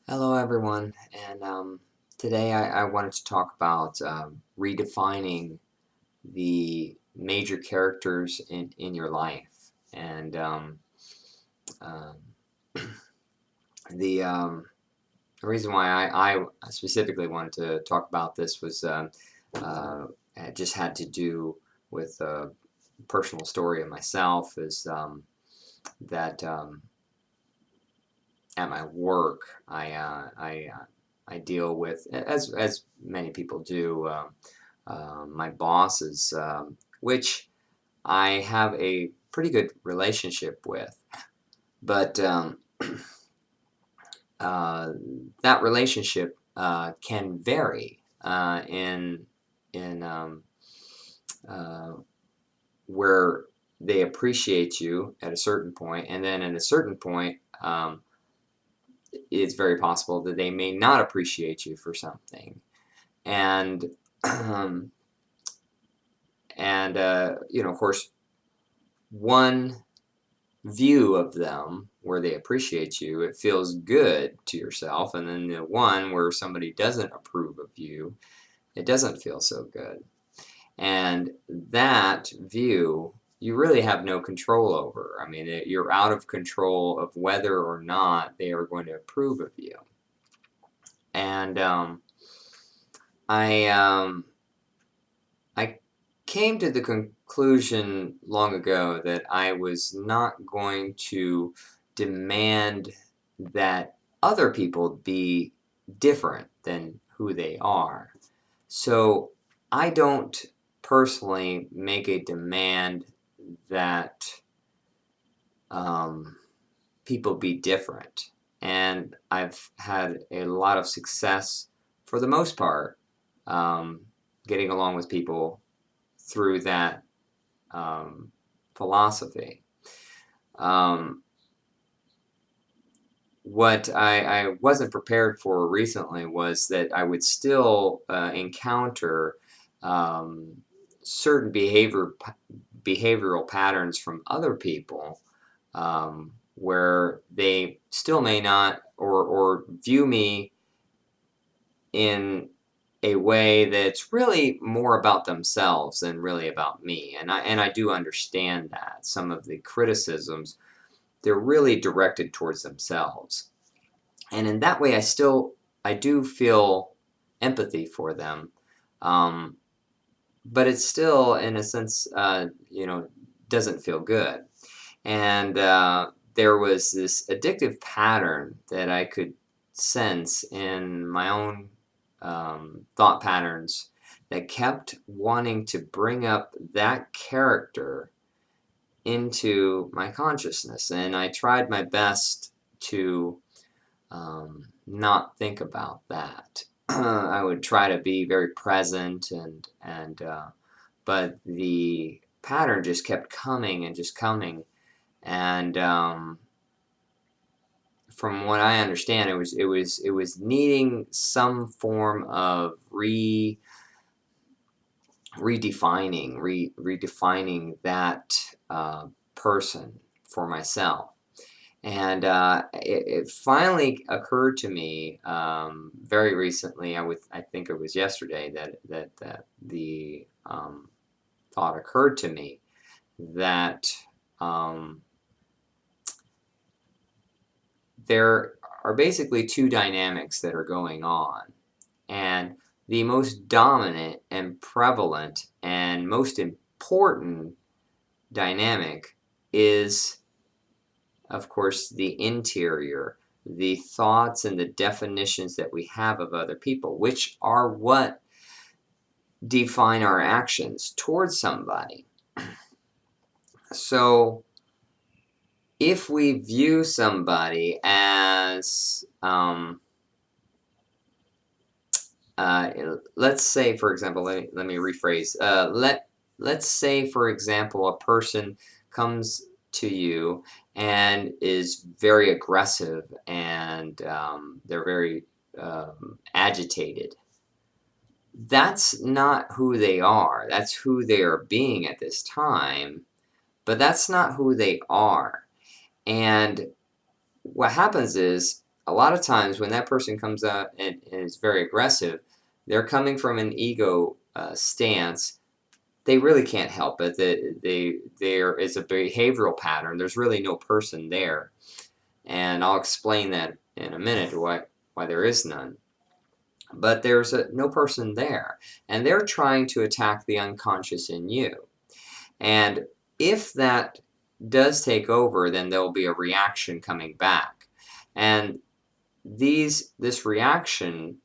Hello, everyone, and today I wanted to talk about redefining the major characters in your life. And um, the reason why I specifically wanted to talk about this was it just had to do with a personal story of myself. Is that At my work, I deal with, as many people do, my bosses, which I have a pretty good relationship with. But uh, that relationship can vary in uh, where they appreciate you at a certain point, and then at a certain point, it's very possible that they may not appreciate you for something. And um, of course, one view of them where they appreciate you, it feels good to yourself, and then the one where somebody doesn't approve of you, it doesn't feel so good. And that view, you really have no control over. I mean, you're out of control of whether or not they are going to approve of you. And I um, I came to the conclusion long ago that I was not going to demand that other people be different than who they are. So I don't personally make a demand that um, people be different. And I've had a lot of success for the most part um, getting along with people through that um, philosophy. Um, what I wasn't prepared for recently was that I would still encounter um, certain behavioral patterns from other people where they still may not or view me in a way that's really more about themselves than really about me. And I do understand that some of the criticisms, they're really directed towards themselves. And in that way, I do feel empathy for them. Um, but it still, in a sense, doesn't feel good. And there was this addictive pattern that I could sense in my own thought patterns that kept wanting to bring up that character into my consciousness. And I tried my best to not think about that. I would try to be very present but the pattern just kept coming and just coming. And from what I understand, it was needing some form of redefining that person for myself. And it finally occurred to me very recently. I think it was yesterday that the thought occurred to me that um, there are basically two dynamics that are going on. And the most dominant and prevalent and most important dynamic is, of course, the interior, the thoughts and the definitions that we have of other people, which are what define our actions towards somebody. So if we view somebody as let's say, for example, let me rephrase. Let's say, for example, a person comes to you and is very aggressive and they're very agitated. That's not who they are. That's who they are being at this time, but that's not who they are. And what happens is a lot of times when that person comes out and is very aggressive, they're coming from an ego stance. They really can't help it. There is a behavioral pattern. There's really no person there, and I'll explain that in a minute why there is none. But there's no person there, and they're trying to attack the unconscious in you. And if that does take over, then there'll be a reaction coming back, and this reaction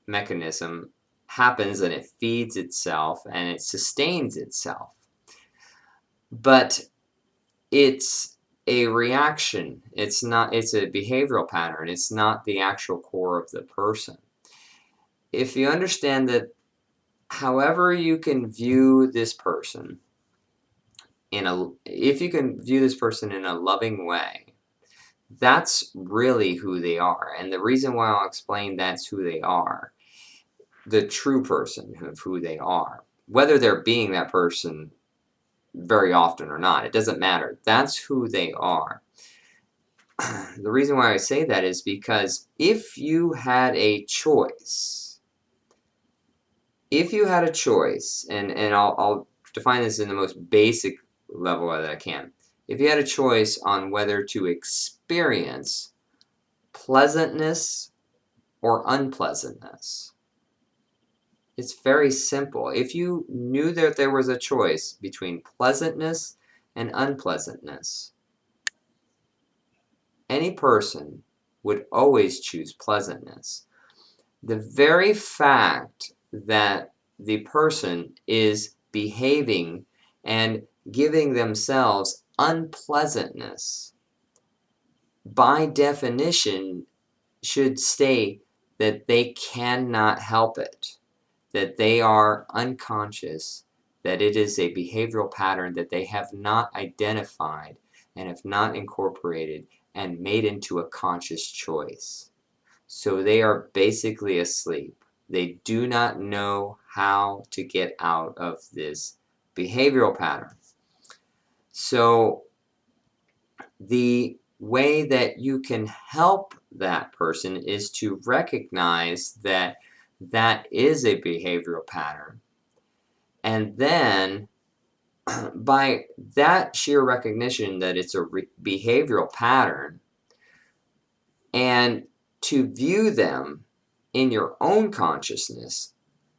mechanism happens and it feeds itself and it sustains itself. But it's a reaction. It's a behavioral pattern. It's not the actual core of the person. If you understand that however you can view this person if you can view this person in a loving way, that's really who they are. And the reason why I'll explain that's who they are, the true person of who they are, whether they're being that person very often or not, it doesn't matter. That's who they are. The reason why I say that is because if you had a choice, and I'll define this in the most basic level that I can. If you had a choice on whether to experience pleasantness or unpleasantness, it's very simple. If you knew that there was a choice between pleasantness and unpleasantness, any person would always choose pleasantness. The very fact that the person is behaving and giving themselves unpleasantness, by definition, should state that they cannot help it, that they are unconscious, that it is a behavioral pattern that they have not identified and have not incorporated and made into a conscious choice. So they are basically asleep. They do not know how to get out of this behavioral pattern. So the way that you can help that person is to recognize that that is a behavioral pattern. And then by that sheer recognition that it's a behavioral pattern, and to view them in your own consciousness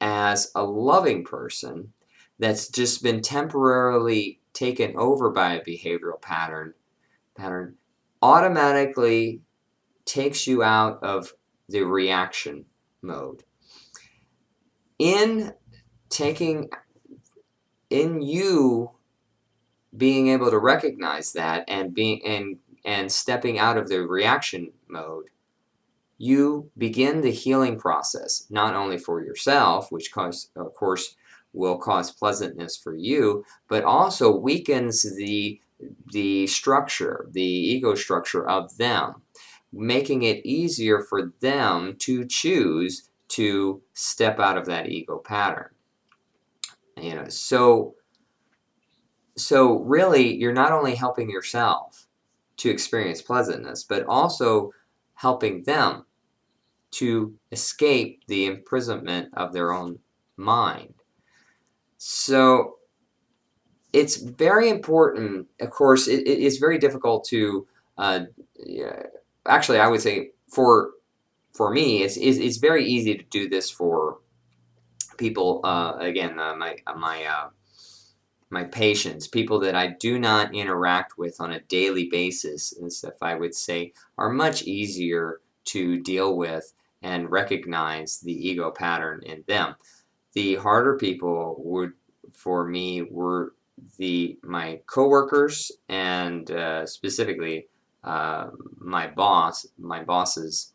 as a loving person that's just been temporarily taken over by a behavioral pattern automatically takes you out of the reaction mode. In you being able to recognize that and stepping out of the reaction mode, you begin the healing process, not only for yourself, which of course will cause pleasantness for you, but also weakens the structure, the ego structure of them, making it easier for them to choose to step out of that ego pattern. So really, you're not only helping yourself to experience pleasantness, but also helping them to escape the imprisonment of their own mind. So it's very important. Of course, it's very difficult to. Yeah, actually, I would say for me, it's very easy to do this for people. Again, my patients, people that I do not interact with on a daily basis, and stuff I would say are much easier to deal with and recognize the ego pattern in them. The harder people for me, were my coworkers and specifically my bosses,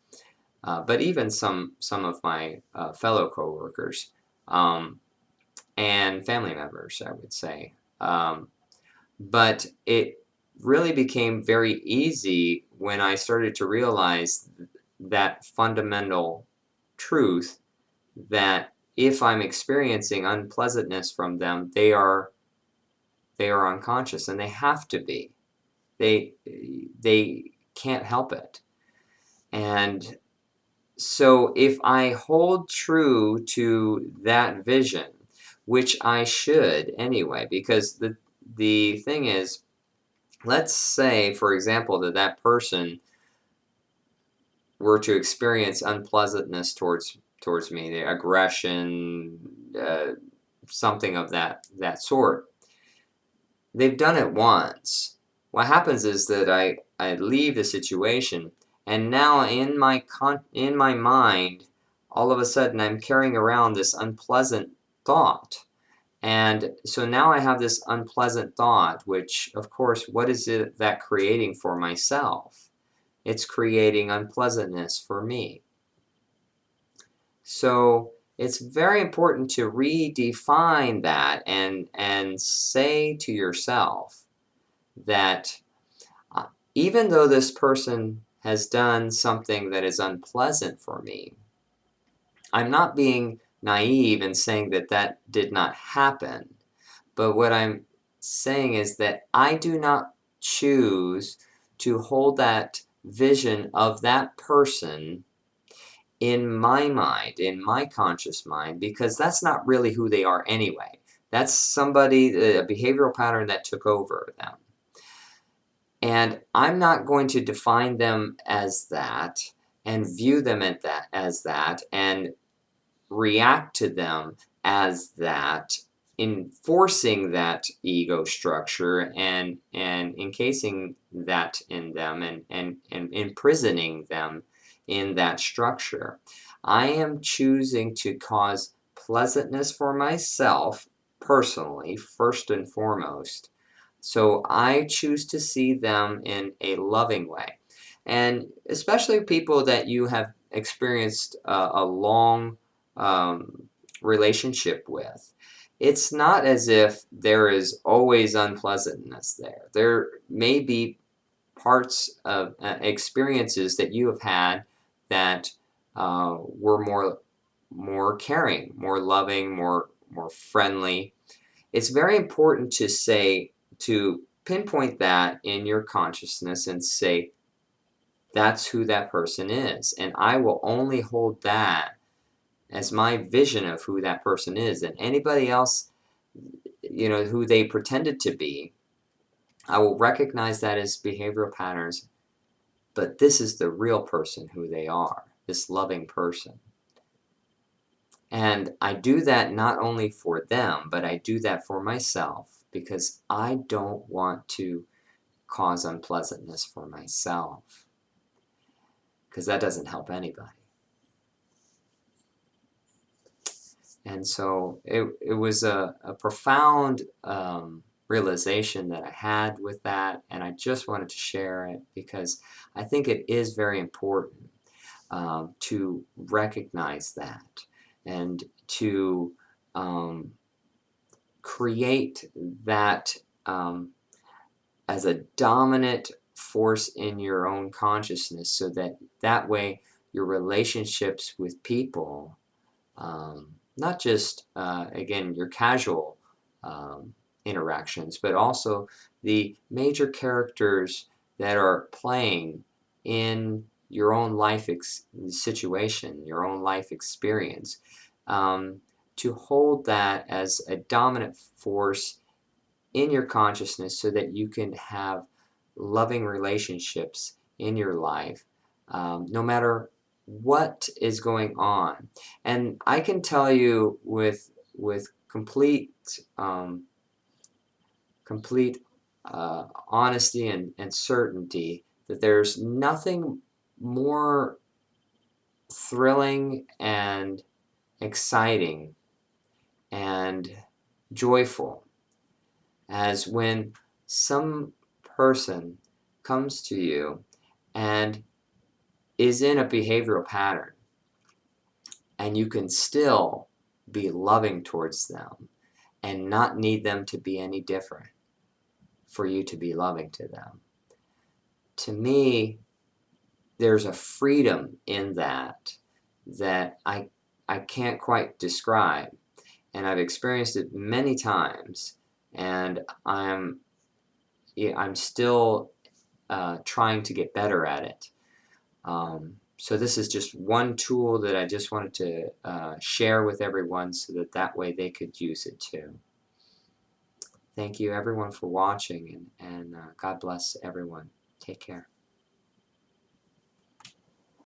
but even some of my fellow coworkers. And family members, I would say. But it really became very easy when I started to realize that fundamental truth that if I'm experiencing unpleasantness from them, they are unconscious, and they have to be. They can't help it. And so if I hold true to that vision, which I should anyway, because the thing is, let's say, for example, that that person were to experience unpleasantness towards me, the aggression, something of that sort. They've done it once. What happens is that I leave the situation, and now in my mind, all of a sudden I'm carrying around this unpleasant thought. And so now I have this unpleasant thought, which, of course, what is it that creating for myself? It's creating unpleasantness for me. So it's very important to redefine that and say to yourself that even though this person has done something that is unpleasant for me, I'm not being naive and saying that that did not happen. But what I'm saying is that I do not choose to hold that vision of that person in my mind, in my conscious mind, because that's not really who they are anyway. That's somebody, a behavioral pattern that took over them. And I'm not going to define them as that and view them as that and react to them as that, enforcing that ego structure and encasing that in them and imprisoning them in that structure. I am choosing to cause pleasantness for myself personally, first and foremost. So I choose to see them in a loving way. And especially people that you have experienced a long um, relationship with. It's not as if there is always unpleasantness there. There may be parts of experiences that you have had that were more caring, more loving, more friendly. It's very important to say to pinpoint that in your consciousness and say that's who that person is, and I will only hold that as my vision of who that person is, and anybody else, who they pretended to be, I will recognize that as behavioral patterns, but this is the real person who they are, this loving person. And I do that not only for them, but I do that for myself because I don't want to cause unpleasantness for myself because that doesn't help anybody. And so it was a profound realization that I had with that, and I just wanted to share it because I think it is very important to recognize that and to create that as a dominant force in your own consciousness so that way your relationships with people, not just, again, your casual interactions, but also the major characters that are playing in your own life situation, your own life experience, to hold that as a dominant force in your consciousness so that you can have loving relationships in your life, no matter what is going on. And I can tell you with complete honesty and certainty that there's nothing more thrilling and exciting and joyful as when some person comes to you and is in a behavioral pattern and you can still be loving towards them and not need them to be any different for you to be loving to them. To me, there's a freedom in that I can't quite describe, and I've experienced it many times, and I'm still trying to get better at it. So this is just one tool that I just wanted to share with everyone so that that way they could use it too. Thank you everyone for watching, and God bless everyone. Take care.